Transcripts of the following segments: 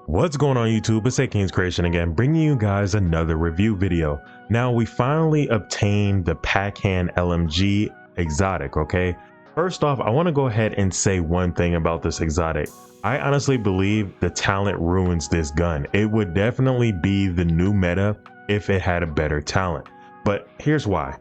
What's going on YouTube? It's AKingsCreation again, bringing you guys another review video. Now we finally obtained the Pakhan LMG Exotic, okay? First off, I want to go ahead and say one thing about this Exotic. I honestly believe the talent ruins this gun. It would definitely be the new meta if it had a better talent. But here's why.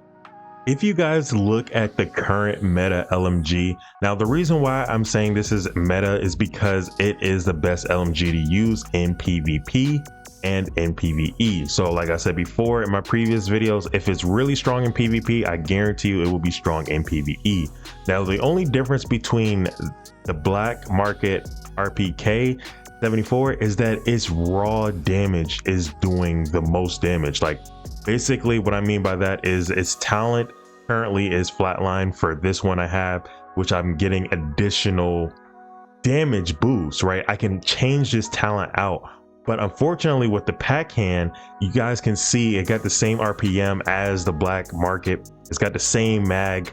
If you guys look at the current meta LMG, now the reason why I'm saying this is meta is because it is the best LMG to use in PvP and in PvE. So like I said before in my previous videos, if it's really strong in PvP, I guarantee you it will be strong in PvE. Now the only difference between the black market RPK 74 is that its raw damage is doing the most damage. Like basically what I mean by that is its talent currently is flatline for this one I have, which I'm getting additional damage boost, right? I can change this talent out. But unfortunately with the Pakhan, you guys can see it got the same RPM as the black market. It's got the same mag.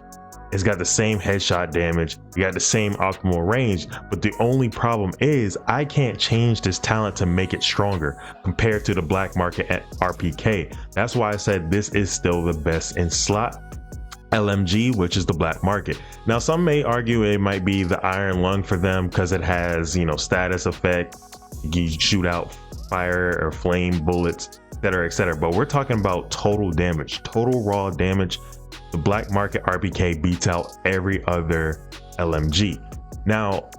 It's got the same headshot damage. You got the same optimal range, but the only problem is I can't change this talent to make it stronger compared to the black market at RPK. That's why I said this is still the best in slot LMG, which is the black market. Now some may argue it might be the iron lung for them because it has, you know, status effect. You shoot out fire or flame bullets, etc. But we're talking about total damage, total raw damage. The black market RPK beats out every other LMG. Now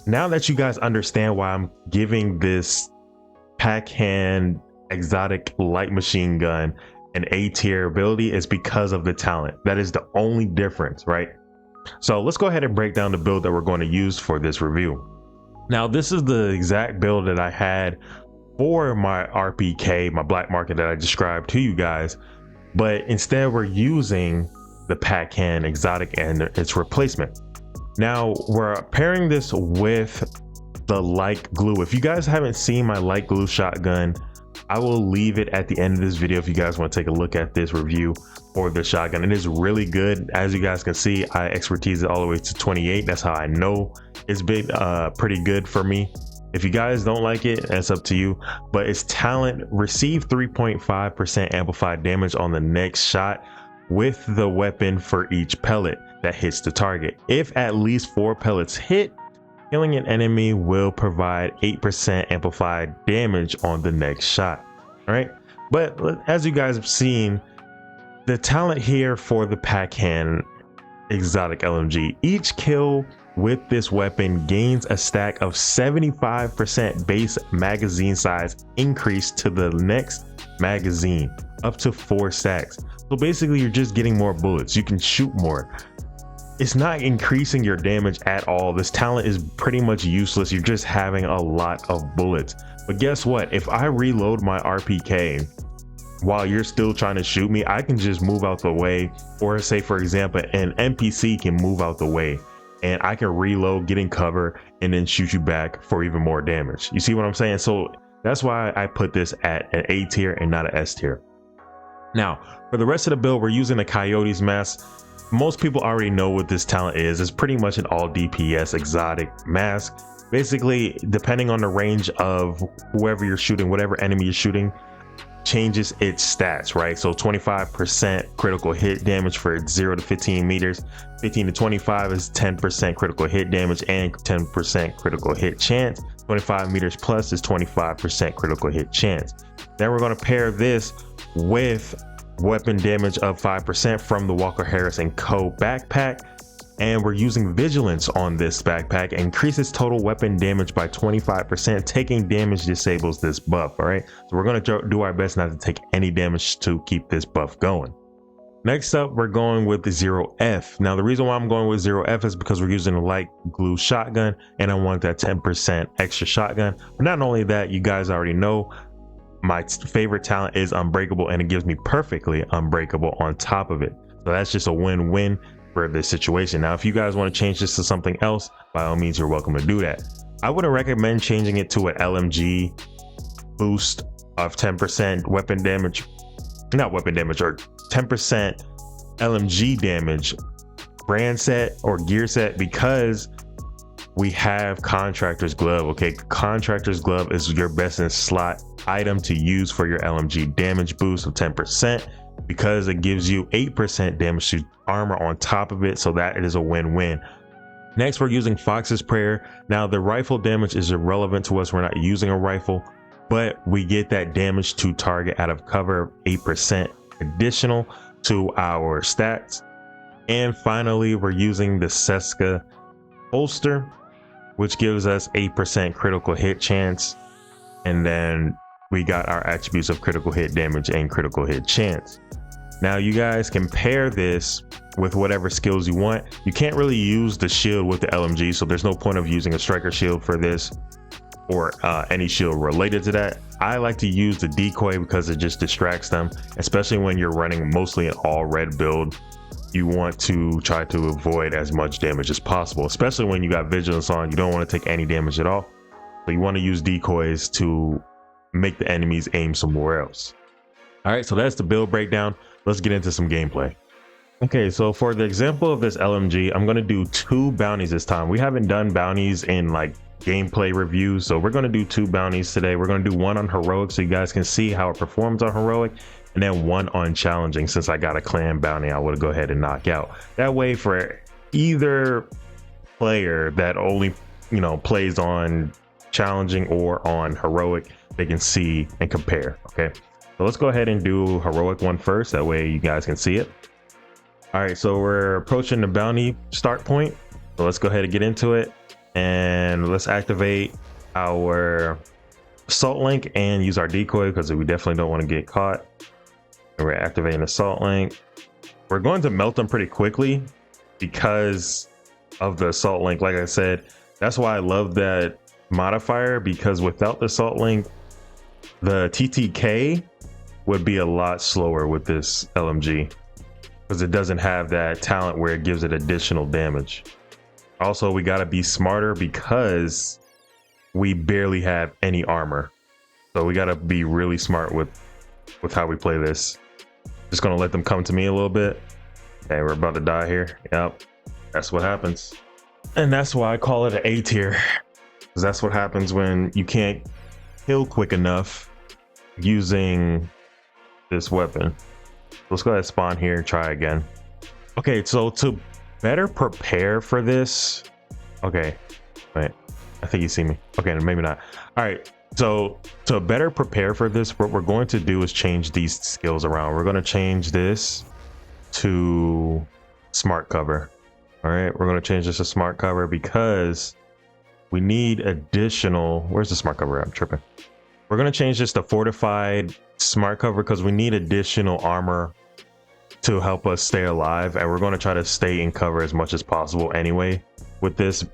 that you guys understand why I'm giving this Pakhan Exotic light machine gun an A tier ability, is because of the talent. That is the only difference, right? So let's go ahead and break down the build that we're going to use for this review. Now this is the exact build that I had for my RPK, my black market that I described to you guys, but instead we're using the Pakhan Exotic and its replacement. Now we're pairing this with the light glue. If you guys haven't seen my light glue shotgun, I will leave it at the end of this video if you guys want to take a look at this review for the shotgun. It is really good. As you guys can see, I expertise it all the way to 28. That's how I know it's been pretty good for me. If you guys don't like it, that's up to you, but its talent received 3.5% amplified damage on the next shot with the weapon for each pellet that hits the target. If at least 4 pellets hit, killing an enemy will provide 8% amplified damage on the next shot. All right, but as you guys have seen, the talent here for the Pakhan Exotic LMG, each kill with this weapon gains a stack of 75% base magazine size increase to the next magazine, up to 4 stacks. So basically you're just getting more bullets. You can shoot more. It's not increasing your damage at all. This talent is pretty much useless. You're just having a lot of bullets. But guess what? If I reload my RPK while you're still trying to shoot me, I can just move out the way, or say for example an NPC can move out the way and I can reload, get in cover, and then shoot you back for even more damage. You see what I'm saying? So that's why I put this at an A tier and not an S tier. Now for the rest of the build, we're using the Coyote's mask. Most people already know what this talent is. It's pretty much an all DPS exotic mask. Basically, depending on the range of whoever you're shooting, whatever enemy you're shooting, changes its stats, right? So 25% critical hit damage for 0 to 15 meters, 15 to 25 is 10% critical hit damage and 10% critical hit chance. 25 meters plus is 25% critical hit chance. Then we're going to pair this with weapon damage of 5% from the Walker Harris & Co. backpack, and we're using vigilance on this backpack. Increases total weapon damage by 25%. Taking damage disables this buff. All right, so we're going to do our best not to take any damage to keep this buff going. Next up, we're going with the 0F. Now the reason why I'm going with 0F is because we're using a light glue shotgun and I want that 10% extra shotgun. But not only that, you guys already know my favorite talent is unbreakable, and it gives me perfectly unbreakable on top of it. So that's just a win-win for this situation. Now if you guys want to change this to something else, by all means you're welcome to do that. I wouldn't recommend changing it to an LMG boost of 10% weapon damage, not weapon damage, or 10% LMG damage brand set or gear set, because we have Contractor's Glove. Okay, Contractor's Glove is your best in slot item to use for your LMG damage boost of 10%, because it gives you 8% damage to armor on top of it, so that it is a win-win. Next, we're using Fox's Prayer. Now, the rifle damage is irrelevant to us. We're not using a rifle, but we get that damage to target out of cover, 8% additional to our stats. And finally, we're using the Seska holster, which gives us 8% critical hit chance. And then we got our attributes of critical hit damage and critical hit chance. Now, you guys can pair this with whatever skills you want. You can't really use the shield with the LMG, so there's no point of using a striker shield for this, or any shield related to that. I like to use the decoy because it just distracts them, especially when you're running mostly an all red build. You want to try to avoid as much damage as possible, especially when you got vigilance on. You don't want to take any damage at all, so you want to use decoys to make the enemies aim somewhere else. All right, so that's the build breakdown. Let's get into some gameplay. Okay, so for the example of this LMG, I'm going to do 2 bounties this time. We haven't done bounties in like gameplay reviews, so we're going to do 2 bounties today. We're going to do one on heroic so you guys can see how it performs on heroic, and then one on challenging. Since I got a clan bounty, I would go ahead and knock out. That way, for either player that only, you know, plays on challenging or on heroic, they can see and compare. Okay, so let's go ahead and do heroic one first. That way you guys can see it. All right, so we're approaching the bounty start point. So let's go ahead and get into it, and let's activate our assault link and use our decoy because we definitely don't want to get caught. And we're activating assault link. We're going to melt them pretty quickly because of the assault link. Like I said, that's why I love that modifier, because without the assault link, the TTK would be a lot slower with this LMG because it doesn't have that talent where it gives it additional damage. Also, we got to be smarter because we barely have any armor, so we got to be really smart with how we play this. Just gonna let them come to me a little bit. Okay, we're about to die here. Yep, that's what happens, and that's why I call it an A tier, because that's what happens when you can't kill quick enough using this weapon. Let's go ahead and spawn here and try again. Okay, so to better prepare for this, okay, wait, I think you see me. Okay, maybe not. All right, so to better prepare for this, what we're going to do is change these skills around. We're going to change this to smart cover. All right, we're going to change this to smart cover because we need additional, where's the smart cover? I'm tripping. We're going to change this to fortified smart cover because we need additional armor to help us stay alive, and we're going to try to stay in cover as much as possible anyway with this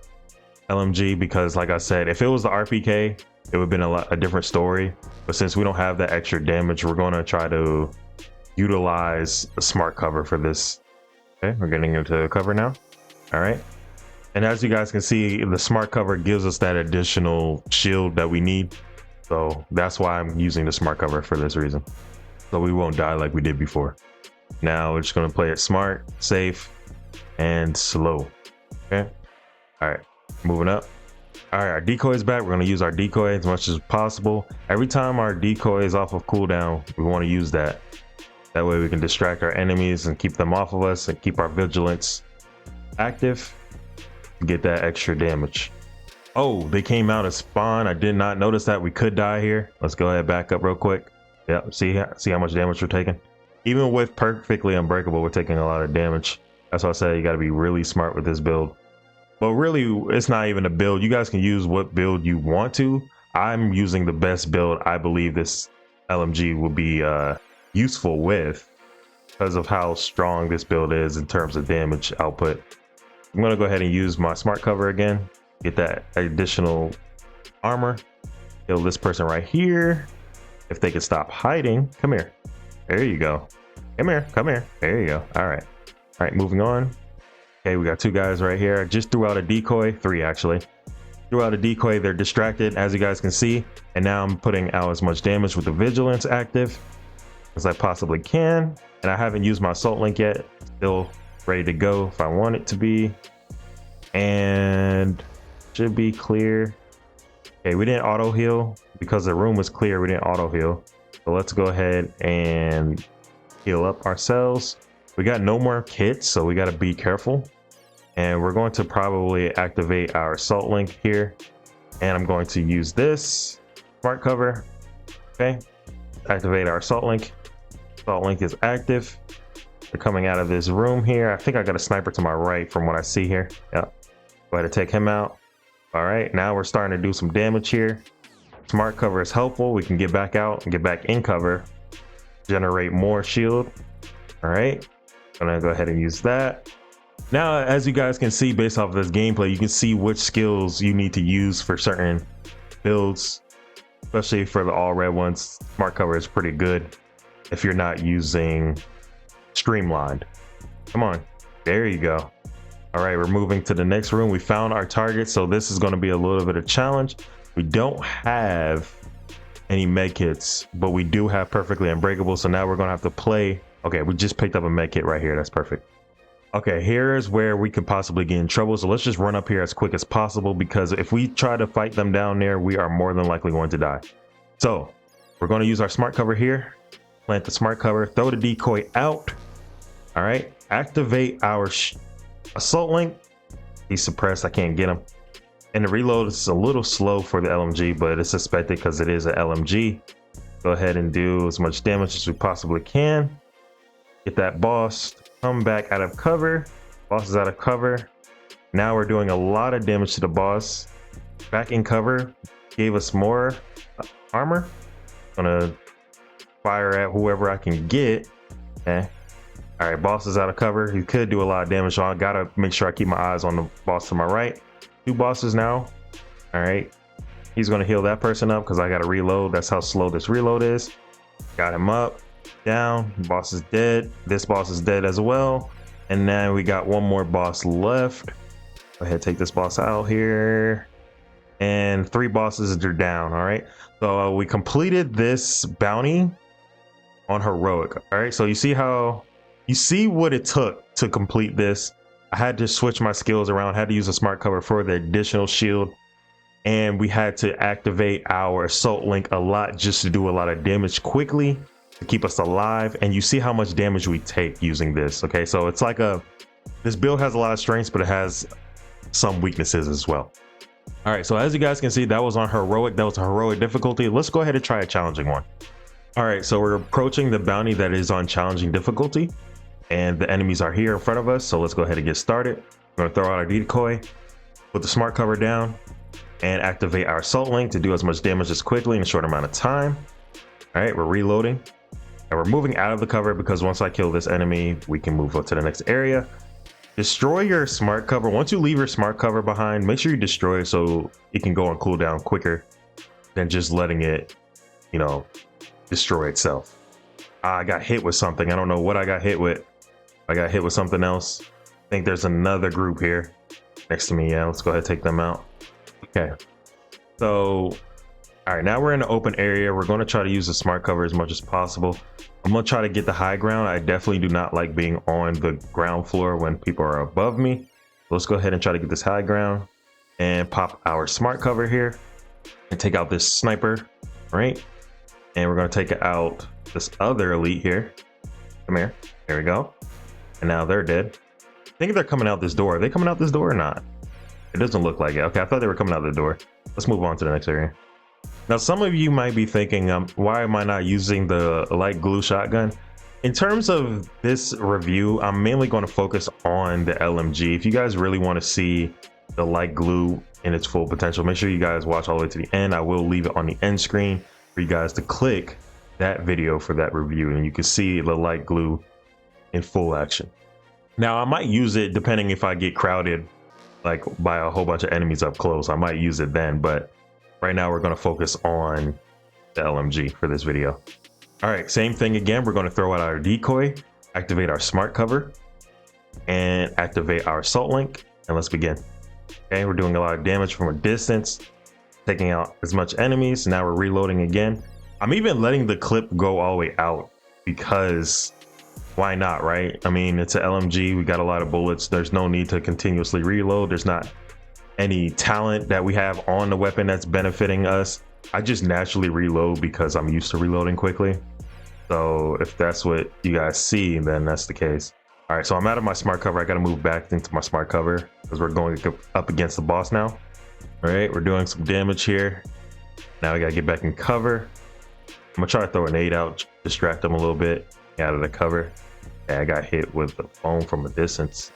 LMG, because like I said, if it was the RPK, it would have been a different story, but since we don't have that extra damage, we're going to try to utilize a smart cover for this. Okay, we're getting into cover now. All right, and as you guys can see, the smart cover gives us that additional shield that we need, so that's why I'm using the smart cover for this reason, so we won't die like we did before. Now we're just going to play it smart, safe, and slow. Okay, all right, moving up. All right, our decoy is back. We're going to use our decoy as much as possible. Every time our decoy is off of cooldown, we want to use that. That way we can distract our enemies and keep them off of us and keep our vigilance active to get that extra damage. Oh, they came out of spawn. I did not notice that. We could die here. Let's go ahead, back up real quick. Yep, see how much damage we're taking. Even with perfectly unbreakable, we're taking a lot of damage. That's why I say you got to be really smart with this build. But really, it's not even a build. You guys can use what build you want to. I'm using the best build I believe this LMG will be useful with because of how strong this build is in terms of damage output. I'm going to go ahead and use my smart cover again. Get that additional armor. Kill this person right here. If they could stop hiding. Come here. There you go. Come here. Come here. There you go. All right. All right, moving on. Okay, we got 2 guys right here. I just threw out a decoy. 3 actually. Threw out a decoy. They're distracted, as you guys can see. And now I'm putting out as much damage with the vigilance active as I possibly can. And I haven't used my assault link yet. Still ready to go if I want it to be. And should be clear. Okay, we didn't auto heal because the room was clear. We didn't auto heal. So let's go ahead and heal up ourselves. We got no more kits, so we got to be careful. And we're going to probably activate our salt link here. And I'm going to use this smart cover. Okay, activate our salt link. Salt link is active. We're coming out of this room here. I think I got a sniper to my right from what I see here. Yeah, go ahead and take him out. All right, now we're starting to do some damage here. Smart cover is helpful. We can get back out and get back in cover, generate more shield. All right, I'm gonna go ahead and use that. Now, as you guys can see, based off of this gameplay, you can see which skills you need to use for certain builds, especially for the all red ones. Smart cover is pretty good if you're not using streamlined. Come on, there you go. All right, we're moving to the next room. We found our target, so this is going to be a little bit of a challenge. We don't have any med kits, but we do have perfectly unbreakable, so now we're going to have to play. Okay, we just picked up a med kit right here. That's perfect. Okay, here's where we could possibly get in trouble, so let's just run up here as quick as possible, because if we try to fight them down there, we are more than likely going to die. So we're going to use our smart cover here, plant the smart cover, throw the decoy out. All right, activate our assault link. He's suppressed. I can't get him. And the reload is a little slow for the LMG, but it's suspected because it is an LMG. Go ahead and do as much damage as we possibly can. Get that boss to come back out of cover. Boss is out of cover. Now we're doing a lot of damage to the boss. Back in cover. Gave us more armor. Gonna fire at whoever I can get. Okay. All right, boss is out of cover. He could do a lot of damage, so I gotta make sure I keep my eyes on the boss to my right. Two bosses now. All right, he's gonna heal that person up because I gotta reload. That's how slow this reload is. Got him up, down. Boss is dead. This boss is dead as well. And then we got one more boss left. Go ahead, take this boss out here. And 3 bosses are down. All right, so we completed this bounty on heroic. All right, so you see what it took to complete this. I had to switch my skills around, had to use a smart cover for the additional shield, and we had to activate our assault link a lot just to do a lot of damage quickly to keep us alive. And you see how much damage we take using this. Okay, so it's like this build has a lot of strengths, but it has some weaknesses as well. All right, so as you guys can see, that was on heroic. That was a heroic difficulty. Let's go ahead and try a challenging one. All right, so we're approaching the bounty that is on challenging difficulty, and the enemies are here in front of us. So let's go ahead and get started. We're gonna throw out our decoy, put the smart cover down, and activate our assault link to do as much damage as quickly in a short amount of time. All right, we're reloading, and we're moving out of the cover because once I kill this enemy, we can move up to the next area. Destroy your smart cover. Once you leave your smart cover behind, make sure you destroy it so it can go on cooldown quicker than just letting it, you know, destroy itself. I got hit with something. I don't know what I got hit with. I got hit with something else. I think there's another group here next to me. Yeah, let's go ahead and take them out. Okay. So, all right, now we're in an open area. We're going to try to use the smart cover as much as possible. I'm going to try to get the high ground. I definitely do not like being on the ground floor when people are above me. Let's go ahead and try to get this high ground and pop our smart cover here and take out this sniper, right? And we're going to take out this other elite here. Come here. There we go. And now they're dead. I think they're coming out this door. Are they coming out this door or not? It doesn't look like it. Okay, I thought they were coming out the door. Let's move on to the next area. Now, some of you might be thinking, why am I not using the light glue shotgun? In terms of this review, I'm mainly going to focus on the LMG. If you guys really want to see the light glue in its full potential, make sure you guys watch all the way to the end. I will leave it on the end screen for you guys to click that video for that review, and you can see the light glue in full action. Now, I might use it depending if I get crowded like by a whole bunch of enemies up close. I might use it then, but right now we're going to focus on the LMG for this video. All right, same thing again. We're going to throw out our decoy, activate our smart cover, and activate our assault link, and let's begin. Okay, we're doing a lot of damage from a distance, taking out as much enemies. Now we're reloading again. I'm even letting the clip go all the way out because why not, right? I mean, it's an LMG. We got a lot of bullets. There's no need to continuously reload. There's not any talent that we have on the weapon that's benefiting us, I just naturally reload because I'm used to reloading quickly. So if that's what you guys see, then that's the case. All right, so I'm out of my smart cover. I got to move back into my smart cover because we're going up against the boss now. All right, we're doing some damage here. Now we got to get back in cover. I'm gonna try to throw a nade out, distract them a little bit, get out of the cover. Yeah, I got hit with the foam from a distance.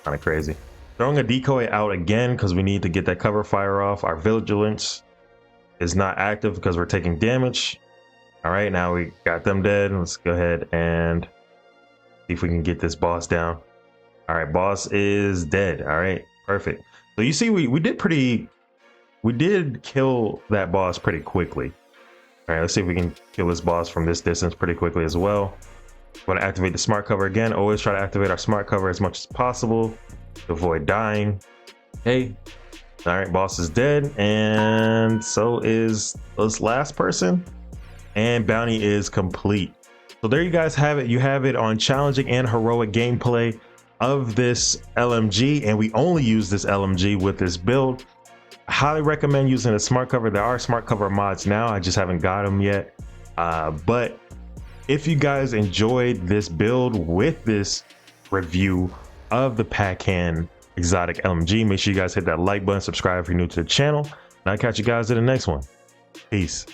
Kind of crazy. Throwing a decoy out again because we need to get that cover fire off. Our vigilance is not active because we're taking damage. All right, now we got them dead. Let's go ahead and see if we can get this boss down. All right, boss is dead. All right, perfect. So you see, we did kill that boss pretty quickly. All right, let's see if we can kill this boss from this distance pretty quickly as well. I'm going to activate the smart cover again. Always try to activate our smart cover as much as possible to avoid dying. Okay. All right, boss is dead, and so is this last person, and bounty is complete. So there you guys have it. You have it on challenging and heroic gameplay of this LMG, and we only use this LMG with this build. I highly recommend using a smart cover. There are smart cover mods now. I just haven't got them yet. But if you guys enjoyed this build with this review of the Pakhan Exotic LMG, make sure you guys hit that like button, subscribe if you're new to the channel, and I'll catch you guys in the next one. Peace.